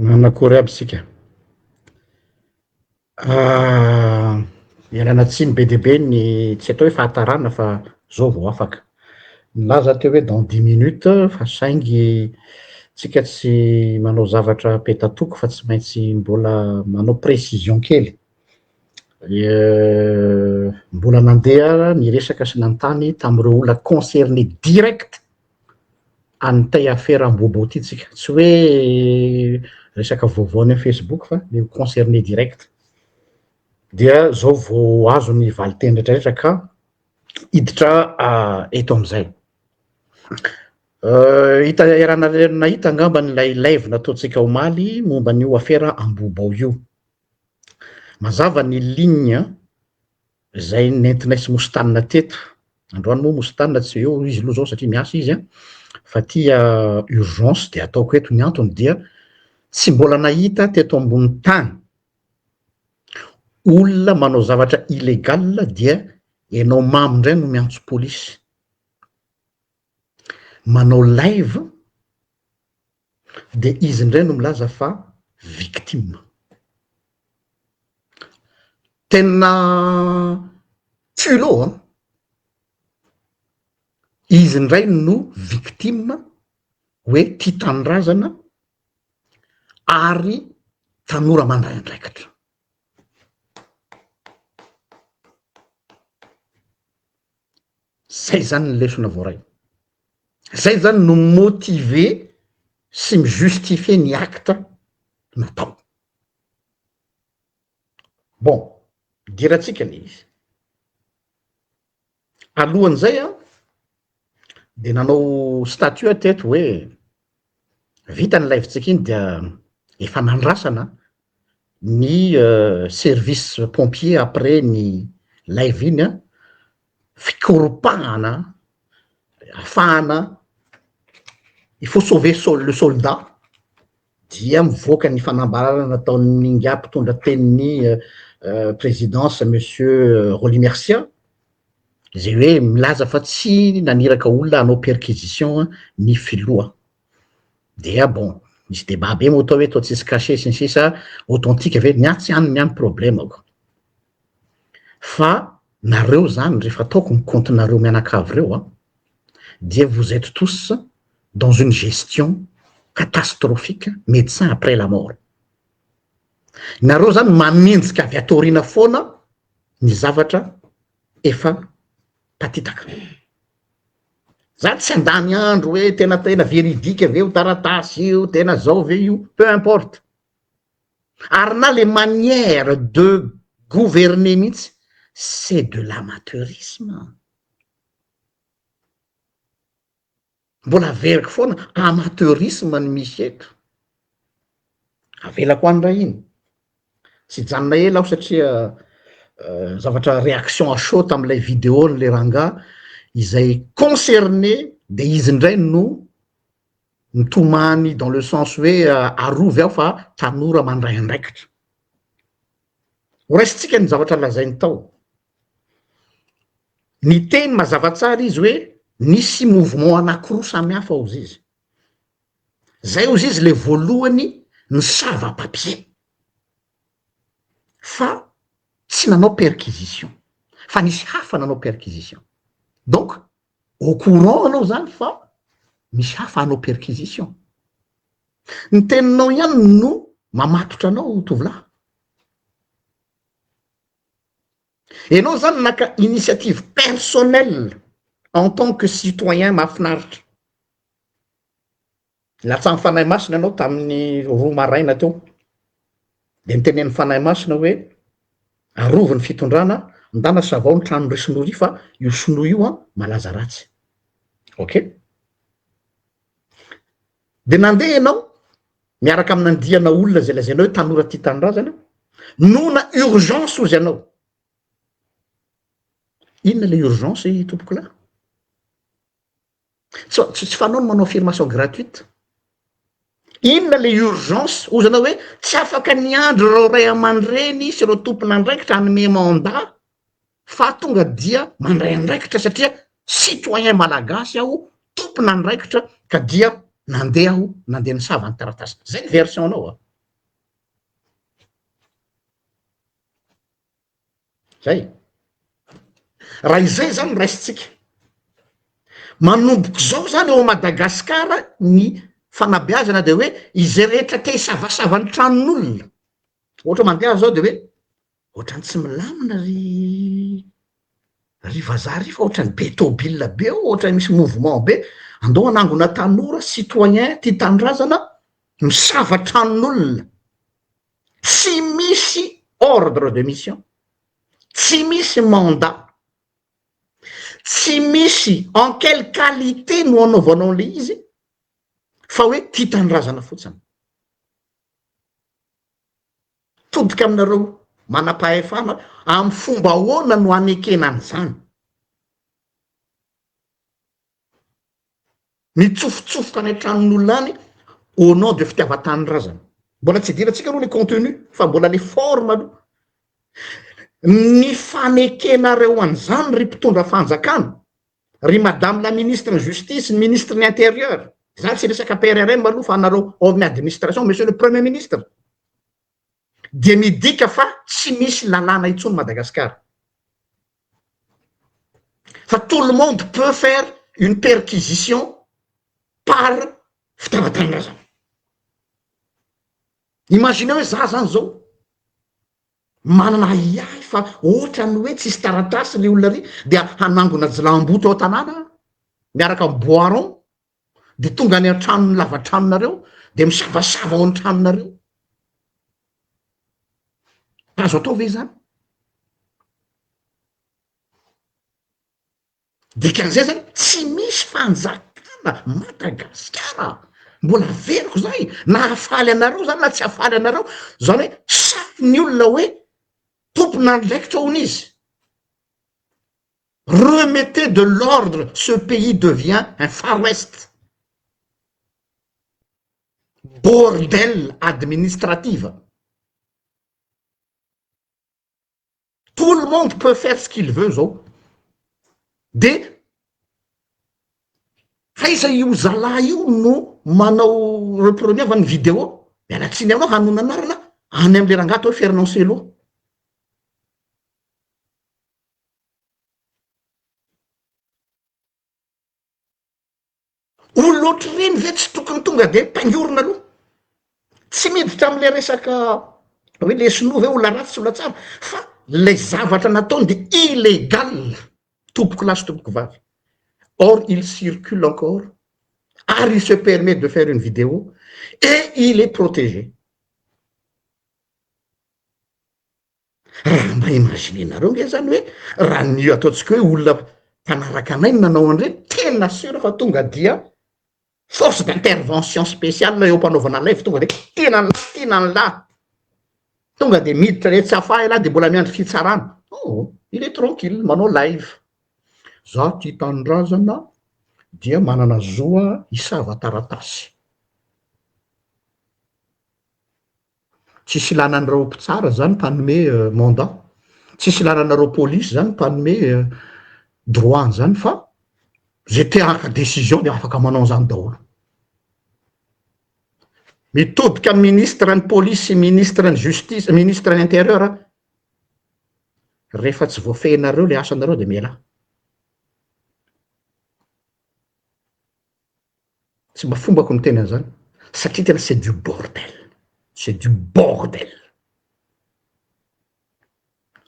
Manakory aby sika. Ialana tsiny be dia be ny tsy atao hoe fahatarana fa zao vao afaka. Nilaza teo hoe dans 10 minutes fa saingy tsika tsy manao zavatra petatoko fa tsy maintsy mbola manao précision kely. Mbola nandeha niresaka sy nanontany tamin'ireo olona concerné direct an'ity affaire Ambohibo ity tsika. Tsy hoe resaka vaovao any Facebook fa le concerné direct. Dia zao vao azo ny valiteny rehetrarehetra ka hiditra eto am'izay. Hita nahita angamba n'ilay live nataontsika omaly momba an'io affaire Ambohibo io. Mazava ny ligne zay nentinay sy Mostanina teto. Androany moa Mostanina tsy eo izy aloha zao satria miasa izy fa tia urgence de ataoko eto ny antony dia tsy mbola nahita teto ambony tany olona manao zavatra illégal dia ianao mamy indray no miantso polisy. Manao live de izy indray no milaza fa victime. Tena culot izy indray no victime hoe tia tanindrazana ary tanora mandray andraikitra. Zay zany ny lesona voaray. Zay zany no motiver sy mijustifier ny acte natao. Bon, diratsika le izy. Alohan'izay de nanao statut teto hoe vita ny live-tsika iny dia efa nandrasana ny service pompier après ny live iny fikoropahana afahana il faut sauver le soldat dia mivoaka ny fanambarana nataon'ny nga mpitondra tenin'ny présidence monsieur Roly Mercia zay hoe milaza fa tsy naniraka olona hanao perquisition ny filoha. Dia bon misy débat be moa atao hoe atao tsisy cachet sy ny sisa authentique ve tsy any problème ako fa nareo zany rehefa ataoko ny compte-nareo mianakavy reo dia vous êtes tous dans une gestion catastrophique médecin après la mort. Nareo zany mamindrika avy atorina foana ny zavatra efa patitaka. Za tsy andany andro hoe tena veridika ve io taratasy io tena zao ve io peu importe. Ary na les manières de gouverner mihitsy c'est de l'amateurisme. Mbola veriko foana amateurisme ny misy eto. Avelako andray iny. Tsy janona ela aho satria zavatra réaction à chaud tam'ilay vidéo le ranga izay concerné de izy indray no mitomany dans le sens hoe arovy aho fa tanora mandray andraikitra. Horaisitsika ny zavatra lazainy tao. Ny teny mazava tsara izy hoe nisy mouvement anankiroa samy hafa ozy izy. Zay ozy izy le voalohany ny sava-papier. Fa tsy nanao perquisition. Fa nisy hafa nanao perquisition. Donc, au courant anao zany fa misy hafa hanao perquisition. Ny teninao ihany no mamatotra anao tovolahy. Enao zany naka initiative personnelle en tant que citoyen mahafinaritra. Latsa amin'ny fanahy masina anao tamin'ny roa maraina teo. De nitenen'ny fanahy masina hoe arovy ny fitondrana ndana savao ny trano resinory fa io sinoa io malaza ratsy. Ok? De nandeha ianao miaraka amin'n'andiana olona zay lazainao hoe tanora tia tanindrazana nona urgence ozy ianao. Inona le urgence tompoko lahy? Tsy fanao no manao affirmation gratuite. Inona le urgence ozy anao hoe tsy afaka niandro reo ray aman-dreny sy reo tompon'andraikitra hanome mandat fa tonga dia mandray andraikitra satria citoyen malagasy aho tompon'andraikitra ka dia nandeha aho nandeha nisava ny taratasy. Zay ny version anao zay raha izay zany raisitsika manomboka zao zany eo Madagasikara ny fanabeazana de hoe izay rehetra te hisavasava ny tranon'olona ohatra mandeha zao de hoe ohatrany tsy milamina ry vazaha ry fa ohatrany be tôbila be ohatrany misy mouvement be andao anangona tanora citoyen ty tanindrazana misava tranon'olona tsy misy ordre de mission tsy misy mandat tsy misy en quelle qualité no anaovanao le izy fa hoe ty tanindrazana fotsiny todika aminareo manam-pahefana amy fomba ahoana no anekenany zany mitsofotsofoka any tranon'olona any au nom de fitiava-tanindrazana mbola tsy idiratsika aloha le contenu fa mbola le forme aloha ny fanekenareo an'izany ry mpitondra fanjakana ry madame la ministre ny justice ny ministre ny intérieur za tsy resaka PRRM aloha fa anareo ao amin'ny administration monsieur le premier ministre de midika fa tsy misy lalàna intsony Madagasikara fa tout le monde peut faire une perquisition par fitaova-tanindrazana imagine hoe za zany zao manana iahy fa ohatrany hoe tsisy taratasy le olona ry de hanangona jilamboto ao tanàna miaraka amy boiron de tonga any an-tranony lavatranonareo de misavasava ao an-tranonareo azo atao ve zany dikan'izay zany tsy misy fanjakana Madagasikara mbola veriko zay na hafaly anareo zany na tsy hafaly anareo zany hoe safy ny olona hoe tompona andraikitra hon'izy remettez de l'ordre ce pays devient un far west bordel administrative tout le monde peut faire ce qu'il veut zao de faiza io zalahy io no manao repreniava ny vidéo mialatsiny aminao hanona anarana any am'le rangato hoe Fernand Selo olo ohatry reny ve tsy tokony tonga de mpaingorona aloha tsy miditra am'le resaka hoe le sinova hoe olona ratsy olona tsara fa le zavatra nataony de illégal tompoko lasy tompoko vavy or il circule encore ary il se permet de faire une vidéo et il est protégé raha mba imaginenareo nge zany hoe raha nio ataotsika hoe olona mpanaraka anay no nanao andre tena sura fa tonga dia force d'intervention spéciale eo mpanaovana live tonga de tenany lahy tonga de miditra re tsy afahy lahy de mbola miandry fitsarana oh il est tranquille manao live za ty tanindrazana dia manana zoa hisava taratasy tsisy ilanan'ireo mpitsara zany mpanome mandat tsisy ilananareo polisy zany mpanome droit zany fa zay te haka décision de afaka manao zany daholo mitodika ministre ny polisy ministre ny justice ministre ny intérieur rehefa tsy voafehinareo le asanareo de miala tsy mba fombako ny tena zany satria tena c'est du bordel c'est du bordel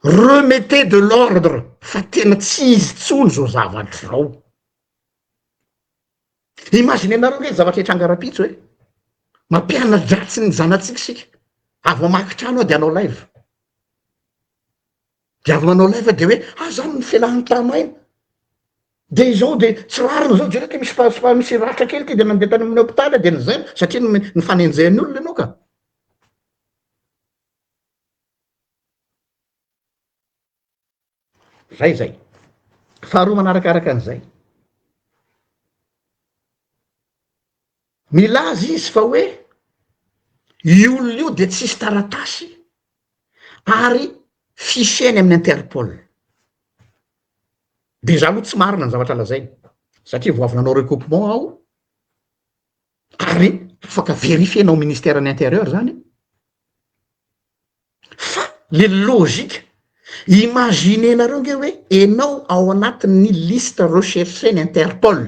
remettez de l'ordre fa tena tsy izy tsony zao zavatra zao imagine anareo nge zavatra hitranga-rapitso hoe mampiana dratsy ny zanatsika sika avy mamaky trano ao de anao live de avy manao live de hoe zany ny fialahan'ny tamaina de izao de tsy rariny zao jereka misy ratra kely ty de nandeha tany amin'ny hôpitaly de nyzay satria ny fanenjehan'ny olona anao ka zay faharoa manarakaraka an'izay milaza izy fa hoe iolona io de tsisy taratasy ary fisainy amin'ny Interpol de za aloha tsy marina ny zavatra lazainy satria vo avy nanao recoupement aho ary afaka verifienao ministère ny intérieur zany fa le logika Imaginenareo nge hoe enao ao anatin'ny liste rechercheny Interpol,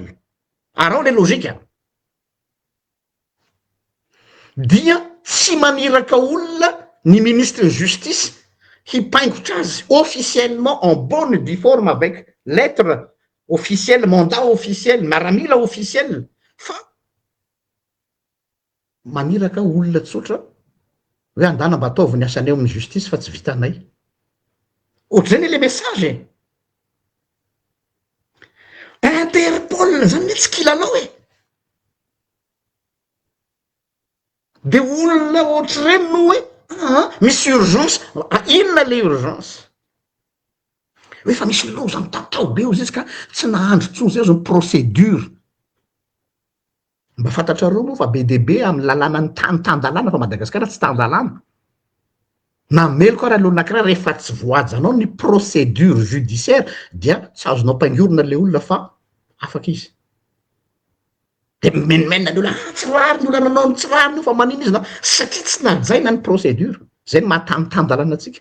arao le logika dia tsy maniraka olona ny ministre justice hipaingotra azy officiellement en bonne due forme avec lettre officielle, mandat officiel, miaramila officiel, fa maniraka olona tsotra hoe andana mba ataovy ny asany eo amin'ny justice fa tsy vitanay ohatr'izany le message Interpol zany hoe tsy kilalao e, de olona ohatr'ireny no hoe misy urgence, inona le urgence hoe fa misy loza mitatao be ozy izy ka tsy nahandro tso zay zo ny procédure. Mba fantatrareo moa fa be de be amin'ny lalàna ny tan-dalàna fa Madagasikara tsy tan-dalàna na melo koa raha lo anankiray rehefa tsy voajanao ny procédure judiciaire dia tsy azonao mpaingorona le olona fa afaka izy de menimenina ny olona tsy rary ny olana nanao ny tsy rary io fa manino izy na satria tsy najaina ny procédure zay ny mahatanytan-dalàna atsika.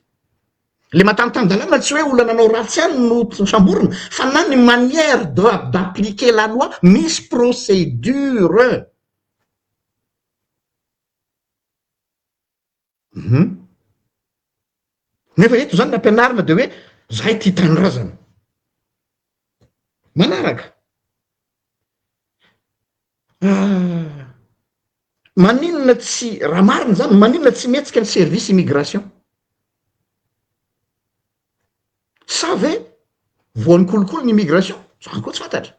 Le mahatanytan-dalàna tsy hoe olona nanao ratsy ihany no samborina fa na ny manière d'appliquer la loi misy procédure. Nefa eto zany nampianarina de hoe zahay ty tanindrazana manaraka maninona tsy raha marina zany maninona tsy mihetsika ny service immigration sa ve voan'ny kolokolo ny immigration zany koa tsy fantatra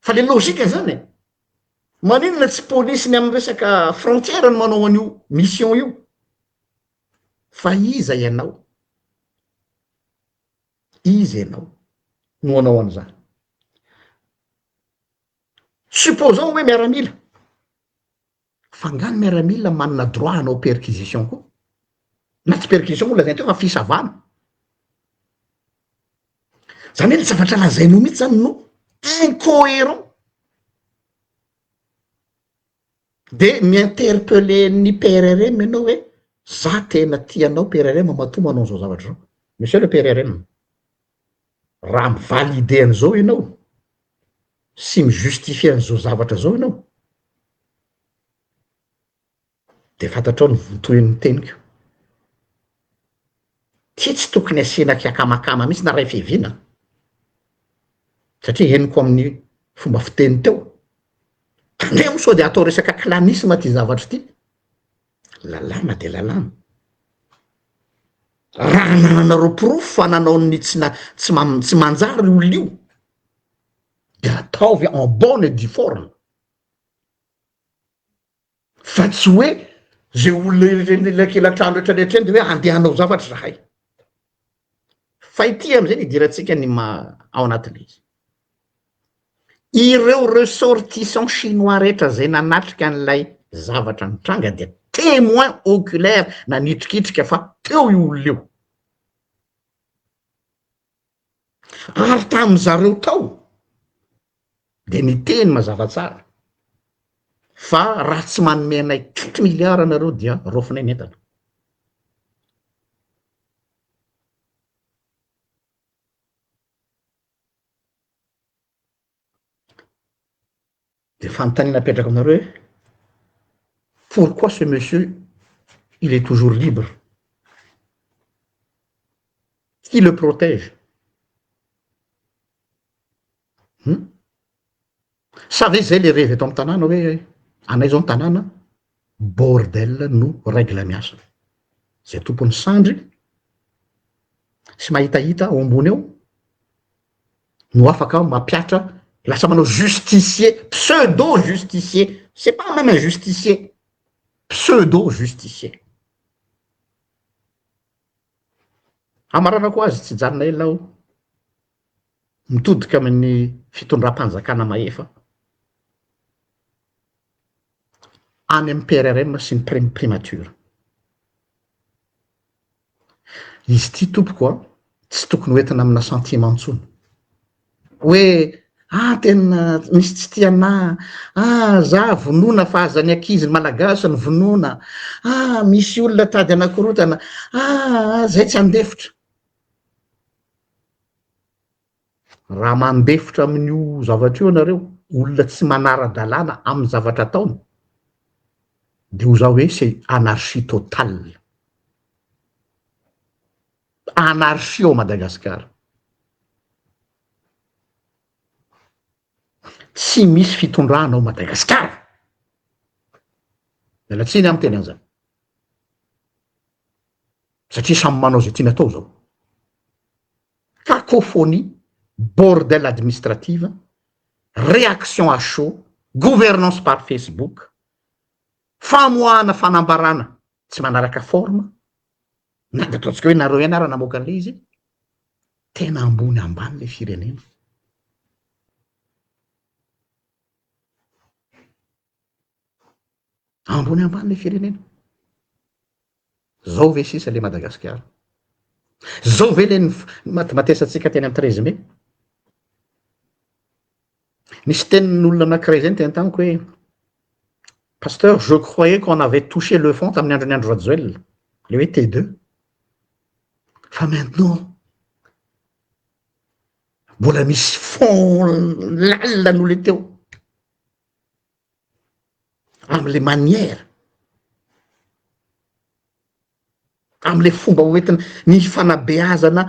fa le logika zany maninona tsy polisy ny amin'ny resaka frontière ny manao an'io mission io fa iza ianao no anao an'izany. Supposons hoe miaramila fa ngany miaramila manana droit anao perquisition koa na tsy perquisition moa lazany teo fa fisavana zany hoe ny zavatra lazainao mihitsy zany no incohérent de miinterpeller ny PRRM ianao hoe za tena tianao PRRM matoa manao an'izao zavatra zao. Monsieur le PRRM raha mivalide an'izao ianao sy mijustifie an'izao zavatra zao ianao de fantatrao ny votoen'ny teniko ty tsy tokony asiana kiakamakama mihitsy na ray fiaviana satria henoko amin'ny fomba fiteny teo tandremo sao de atao resaka clanisme ty zavatra ty lalàna de lalàna raha nananareo profo fa nanao ny tsy manjary olona io de ataovy en bonne due forme fa tsy hoe zay olona lekelatrano rehetrarehetra eny de hoe andehanao zavatra zahay fa ity am'izay ny idiratsika ny ao anatin'le izy ireo ressortissant chinois rehetra zay nanatrika an'ilay zavatra nitranga dia témoin oculaire nanitrikitrika fa teo io olona io ary tam'zareo tao de niteny mazava tsara fa raha tsy manomenay 4 milliards anareo dia rofinay ny entana. De fanontaniana apetraka aminareo hoe pourquoi ce monsieur il est toujours libre, qui le protège? Sa ve zay le revy eto amin'ny tanàna hoe anay zao ny tanàna bordel no règle miasa zay tompony sandry sy mahitahita ao ambony eo no afaka mampiatra lasa manao justicier, pseudo justicier, c'est pas même un justicier, pseudo justicier. Amarana koa azy tsy janona ela aho mitodika amin'ny fitondram-panjakana mahefa any amin'ny PRRM sy ny primature izy ty tompoko tsy tokony hoentina amina sentiment ntsony hoe tena misy tsy tiana za vonona fa aza ny ankizy ny malagasy ny vonona misy olona tady anakorotana zay tsy andefitra raha mandefotra amin'io zavatra io anareo olona tsy manara-dalàna amin'ny zavatra ataony de ho zao hoe c'est anarchie totale, anarchie ao Madagasikara. Tsy misy fitondrana ao Madagasikara, miala tsiny amin'ny teny an'izany satria samy manao zay tiany atao zao. Cacophonie, bordel administrative, réaction à chaud, gouvernance par Facebook, famoahana fanambarana tsy manaraka forme na de ataontsika hoe nareo ianara namoaka an'le izy, tena ambony ambany le firenena. Ambony ambany le firenena. Zao ve sisa le Madagasikara? Zao ve le matesatsika teny amin'ny 13 mai? Nisy tenin'olona anankiray zay teny tamiko hoe pasteur, je croyais qu'on avait touché le fond tamin'ny andron'ny Andro Rajoelina, le hoe T2. Fa maintenant mbola misy fond lalina n'olo teo am'le manière, am'le fomba hoentina ny fanabeazana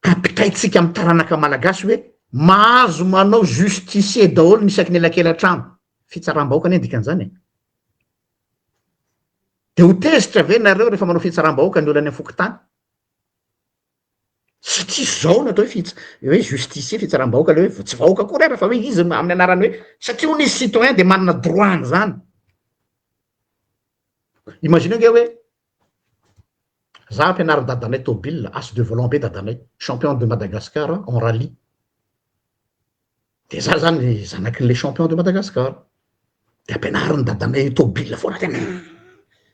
ampitaitsika amin'ny taranaka malagasy hoe mahazo manao justicier daholo ny isaky ny elakelan-trano. Fitsaram-bahoaka ny dikan'izany e. De ho tezitra ve nareo rehefa manao fitsaram-bahoaka ny olany am'fokotany? Satria zao natao hoe justicier fitsaram-bahoaka le hoe tsy vahoaka koa raha fa hoe izy amin'ny anarany hoe satria ho nisy citoyen de manana droit zany. Imaginez nge hoe za ampianarin dadanay tobile, as de volant be dadanay, champion de Madagascar en rallye. De za zany zanakin'le champion de Madagascar. De ampianarin dadanay tobile foana tena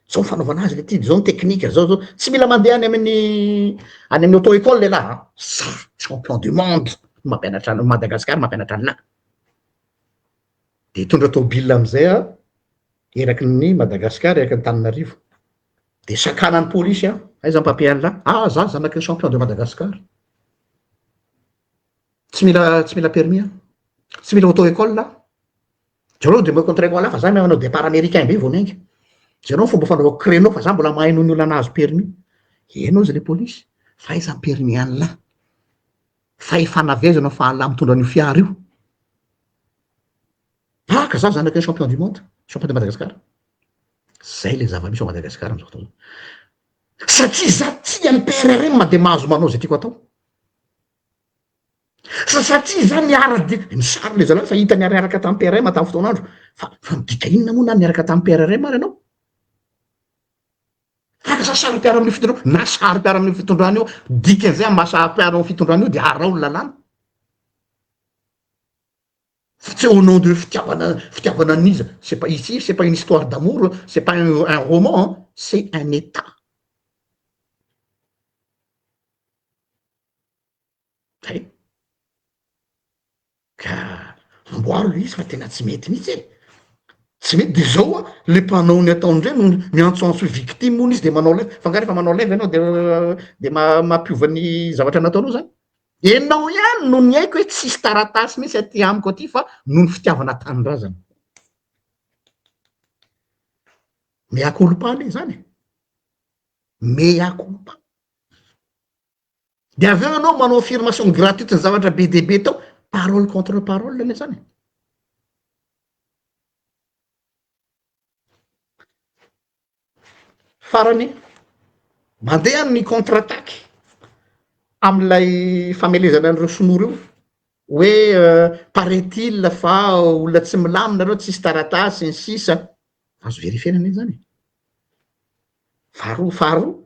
zao fanaovana azy le ty, zao ny teknika, zao tsy mila mandeha any amin'ny auto-école lehilahy. Za champion du monde mampianatra Madagascar mampianatra anay. De hitondra tobile am'zay eraky ny Madagascar eraky ny Antananarivo. De sakanan'ny polisy aiza ny papier an'lahy? Za zanaky ny champion de Madagascar. Tsy mila permis, tsy mila auto-école là. Jareo de me contrairement là fa za manao départ américain be vao niainga. Jareo fomba fanaovako créneau fa za mbola mahay noho ny olona nahazo permis. Eno izy le polisy, fa aiza ny permis an'lahy? Fa ifanavezana fa an'lahy mitondra an'io fiara io. Ka za zanaky ny champion du monde, champion de Madagascar. Zay le zava-misy ao Madagasikara am'zao fotoana. Satria za tia ny PRRM de mahazo manao zay tiako atao. Satria za misaro le zalahy fa hita niaraka tamin'ny PRRM tamin'ny fotoan'andro. Fa midika inona moa na niaraka tamin'ny PRRM ary ianao? Fa za sary mpiara amin'ny fitondrana, na sary mpiara amin'ny fitondrana io, dikan'izay amin'ny maha mpiara amin'ny fitondrana io de arao ny lalàna. C'est au nom de fitiavana an'iza. C'est pas ici, c'est pas une histoire d'amour, c'est pas un roman, c'est un état. Zay. Ka amboaro le izy fa tena tsy mety mihitsy e. Tsy mety de zao le mpanao ny ataon'izay no miantsoantso victime moa izy de manao leva. Fa nga rehefa manao leva ianao de mampiova ny zavatra nataonao zany. Enao ihany no ny haiko hoe tsisy taratasy mihitsy aty amiko aty fa noho ny fitiavana tanindrazana. Mea culpa le zany. Mea culpa. De aveo ianao manao affirmation gratuite ny zavatra be dia be tao, parole contre parole le zany. Farany mandeha ny contre-attaque am'ilay famelezana an'ireo sonoro io hoe paraît-il fa olona tsy milamina reo tsisy taratasy ny sisa. Azo verifiena anie zany. Faharoa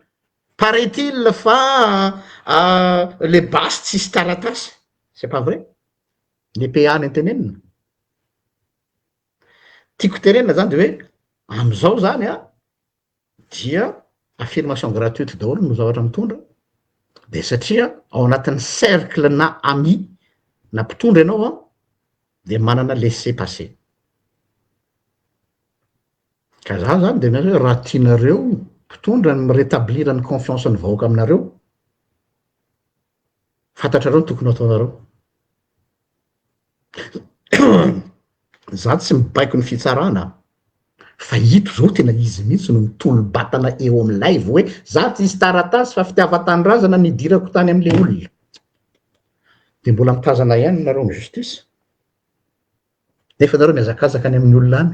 paraît-il fa les basy tsisy taratasy. C'est pas vrai? Le PA ny tenenina. Tiako tenenina zany de hoe am'izao zany dia affirmation gratuite daholo no zavatra mitondra. De satria ao anatin'ny cercle na ami na mpitondra ianao de manana laissez-passer. Ka za zany de hoe raha tianareo mpitondra ny rétablir ny confiance ny vahoaka aminareo, fantatrareo ny tokony ataonareo. za tsy mibaiko ny fitsarana fa ito zao tena izy mihitsy no mitolo-batana eo amy live hoe za tsy isy taratasy fa fitiava-tanindrazana nidirako tany am'le olona de mbola mitazana ihany nareo amy justice nefa nareo miazakazaka any amin'ny olona any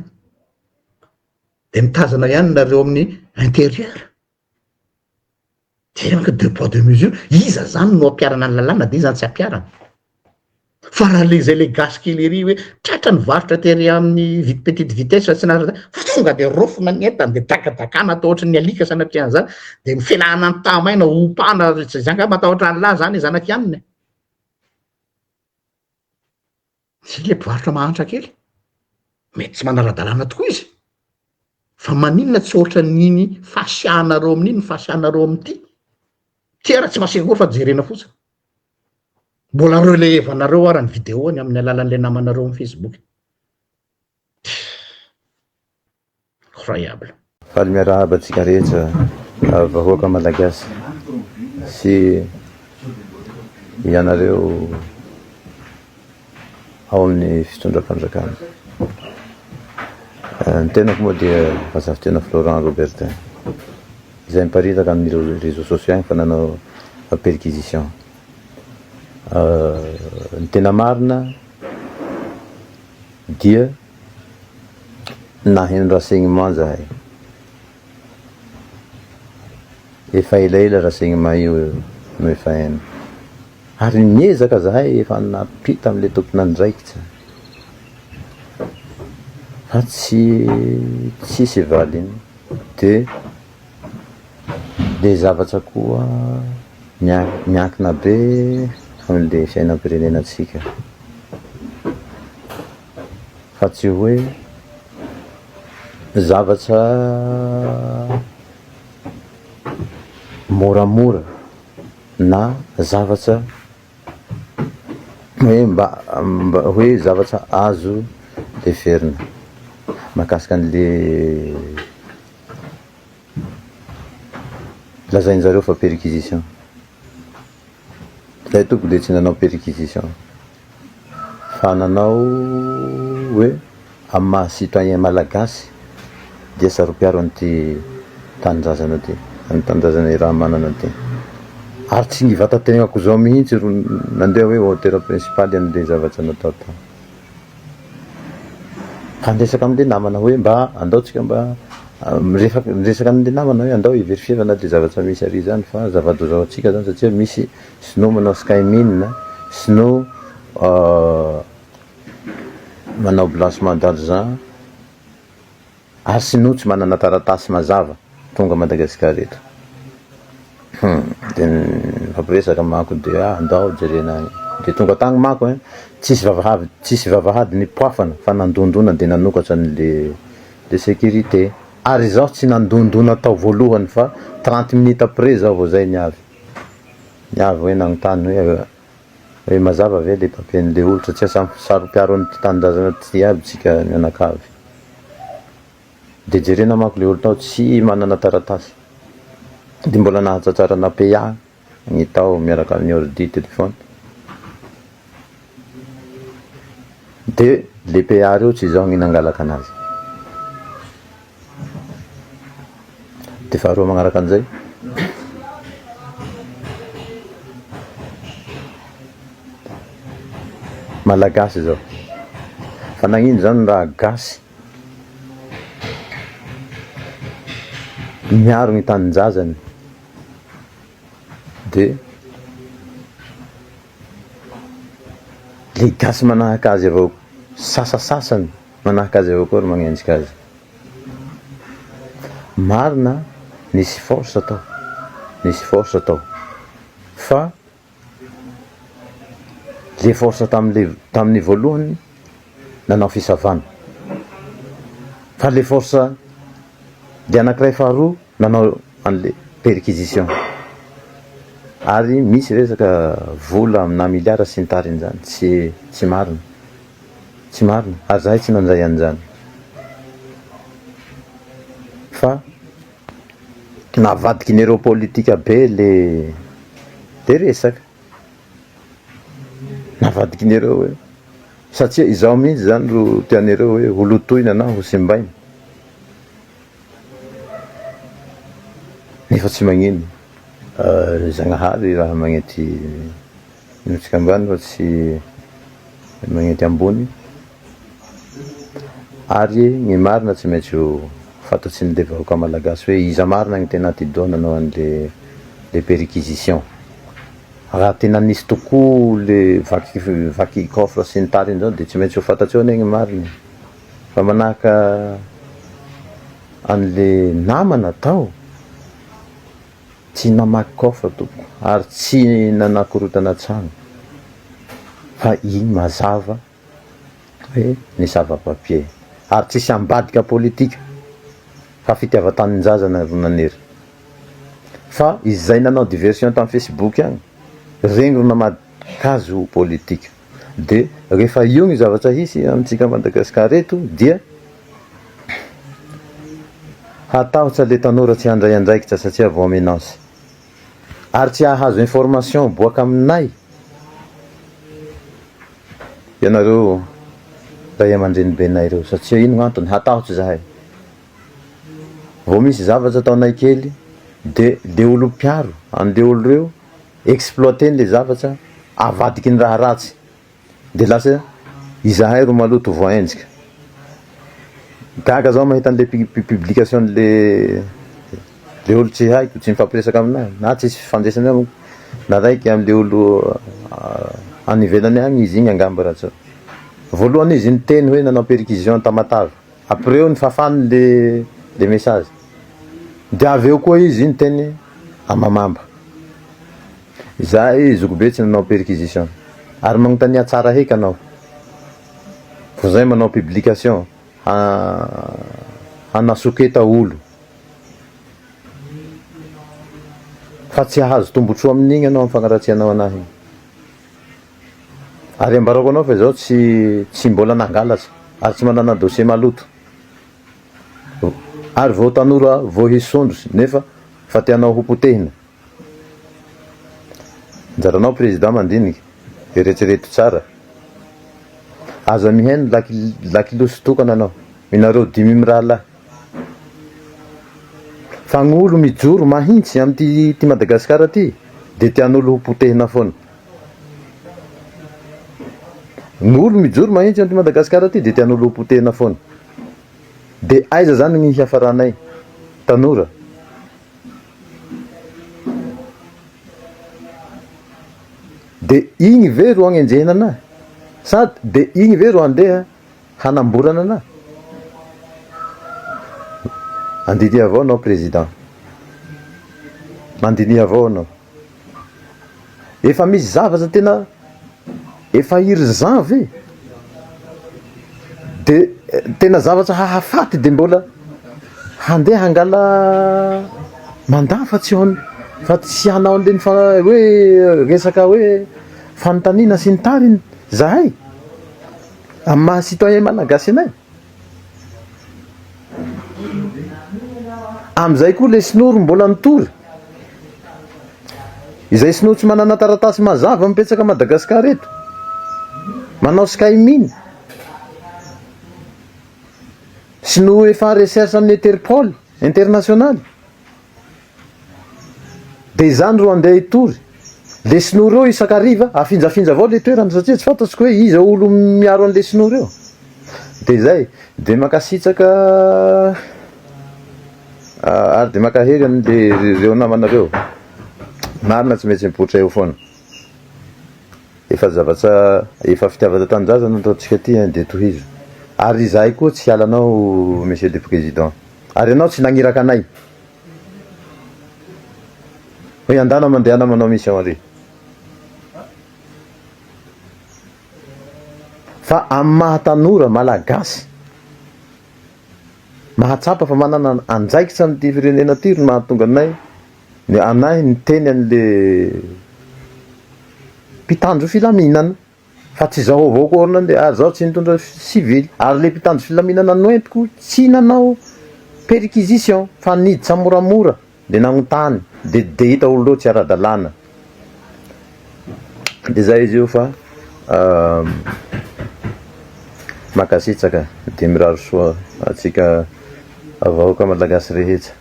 de mitazana ihany nareo amin'ny intérieur de manka deux poids deux mesures iza zany no ampiarana ny lalàna de izany tsy ampiarana fa raha le zay le gasy kely ery hoe tratra ny varotra tery amin'ny petite vitesse fa tsy nara fa tonga de rofona ny entany de dakadakana atao ohatry ny alika sanatrian'zany de mifelahana ny tamaina opana zay nga matahotra any lahy zany zanaky aminy sy le mpivarotra mahantra kely mety tsy manara-dalàna tokoa izy fa maninona tsy ohatra niny fasiahanareo amin'iny ny fasiahanareo am'ty tia raha tsy masekoa fa jerena fotsiny mbola relevanareo ara ny videony amin'ny alalan'le namanareo amy facebook incroyable faly miarahaba atsika rehetra vahoaka malagasy sy ianareo ao amin'ny fitondram-panjakana ny tenako moa dia mazafitena Florent Robertin izay miparitaka amin'ny réseaux sociaux igny fa nanao perquisition ny tena marina dia naheno renseignement zahay efa elaela renseignement io no efa haino ary miezaka zahay efa napita am'le tomponandraikitra fa tsisy valiny de le zavatra koa miankina be am'le fiainam-pirenenatsika fa tsy hoe zavatra moramora na zavatra hoe mba hoe zavatra azo leferina mahakasika an'le lazain'zareo fa perquisition zay toko de tsy nanao perquisition fa nanao hoe amy maha citoyen malagasy dia saropiaro an'ty tanindrazana ty any tanindrazana i raha manana ty ary tsy nivatatenako zao mihitsy ro nandeha hoe hôtera principaly an'le zavatra natao tao fandresaka am'le namana hoe mba andaotsika mba miresaka am'le namana hoe andao iverifier fa na de zavatra misy ary zany fa zava-dozao atsika zany satria misy sino manao skymine sino manao blanchement d'argent ary sino tsy manana taratasy mazava tonga Madagasikara eto de fampiresaka mako de andao jerena agny de tonga tagny mako tsisy vavahady nipoafana fa nandondona de nanokatra an'le sécurité ary zaho tsy nandondona tao voalohany fa 30 minutes après zaho vao zay niavy hoe nagnontany hoe mazava ve le papien'le olo satria saropiaro ny tanindrazana ty aby tsika mianakavy de jerena mako le olo tao tsy manana taratasy de mbola nahatsatsara na PA ny tao miaraka amin'ny ordi telefony de le PA reo tsy zaho ny nangalaka anazy de faharoa magnaraka an'izay malagasy zao fa nagnino zany raha gasy miaro ny taninjazany de le gasy manahaka azy avao sasasasany manahaka azy avao koa ro magnenjika azy marina nisy force atao fa le force tamin'ny voalohany nanao fisavana fa le force de anankiray faharoa nanao an'le perquisition ary misy resaka vola amina miliara sy ny tariny zany tsy marina ary zahay tsy nanjay an'izany fa navadiky nereo politika be le resaka navadiky nereo hoe satria izaho mihitsy zany ro tianareo hoe holotoina na ho simbaina nefa tsy magnino zagnahary raha magnety notsika ambany fa tsy magnety ambony ary ny marina tsy maintsy ho fantatsy ny le vahoaka malagasy hoe iza marina ny tena tydoana nanao an'le perquisition raha tena nisy tokoa le vaky coffre sy ny tariny zao de tsy maintsy ho fantatsy eo ane ny mariny fa manahaka an'le namana tao tsy namaky coffre toko ary tsy nanakorotana trano fa iny mazava hoe ny zava-papier ary tsisy ambadika politika fa fitiava-tanin-jazana ro nanery fa izay nanao diversion tamin'ny Facebook agny regny ro namadikazo politika de rehefa io ny zavatra hisy amitsika Madagasikara eto dia hatahotra le tanora tsy handray andraikitra satria vao menansy ary tsy ahazo information boaka aminay ianareo ray aman-dreny benay reo satria ino gn'antony hatahotra zahay vao misy zavatra ataonay kely de le olo mpiaro an'le olo reo exploiten le zavatra avadiky ny raha ratsy de lasa izahay ro maloto voaenjika gaga zao mahita an'le publication le olo tsy haiko tsy mifampiresaka aminay na tsisy fifandraisana na raiky am'le olo anivelany agny izy igny angamba raha tsao voalohany izy niteny hoe nanao perquisition tamatavy après eo nifafany le message de avy eo koa izy niteny amamamba zahay zokobe tsy nanao perquisition ary magnontania tsara heky anao vo zay manao publication hanasoketa olo fa tsy ahazo tombotsoa amin'igny anao am'fagnaratsianao anahy ary ambarako anao fa zao tsy mbola nangalatsa ary tsy manana dossier maloto ary vao tanora vao hisondrotsy nefa fa tianao hopotehina njaranao président mandiniky eretrereto tsara aza mihaino lakilosy tokana anao inareo dimy mirahalahy fa gn'olo mijoro mahintsy amty Madagasikara ty de tian'olo hopotehina foana gn'olo mijoro mahintsy amty Madagasikara ty de tian'olo hopotehina foana de aiza zany ny hiafaranay tanora de igny ve ro agnenjehina ana sady de igny ve ro andeha hanamborana ana andiny avao anao président mandiny avao anao efa misy zavatra tena efa urgent ve de tena zavatra hahafaty de mbola handeha hangala mandat fa tsy hanao an'le hoe resaka hoe fanontaniana sy ny tariny zahay amin'ny maha citoyen malagasy anay am'izay koa le sinoro mbola nitory izay sinoro tsy manana taratasy mazava mipetsaka Madagasikara eto manao sky mine sino efa recherche amin'ny Interpol international de zany ro andeha hitory le sinoro eo isakariva afinjafinja avao le toerana satria tsy fantatsiko hoe iza olo miaro an'le sinoro eo de zay de makasitsaka ary de makahery an'le reo namanareo marina tsy maintsy mipotra eo foana efa zavatra efa fitiavata tanindrazana ataotsika ty de tohizo ary zahay koa tsy hialanao monsieur le président ary anao tsy nagniraka anay hoe andana mandehana manao mission ary fa amin'ny mahatanora malagasy mahatsapa fa manana anjaikitra am'ty firenena ty ro mahatonga anay ny anay niteny an'le mpitandro filaminana fa tsy zao avao koa orina nde ary zao tsy nitondra civily ary le mpitandro filaminana noentiko tsy nanao perquisition fa niditra moramora de nagnotany de hita olo reo tsy ara-dalàna de zay izy io fa makasitsaka de miraro soa atsika avahoaka malagasy rehetra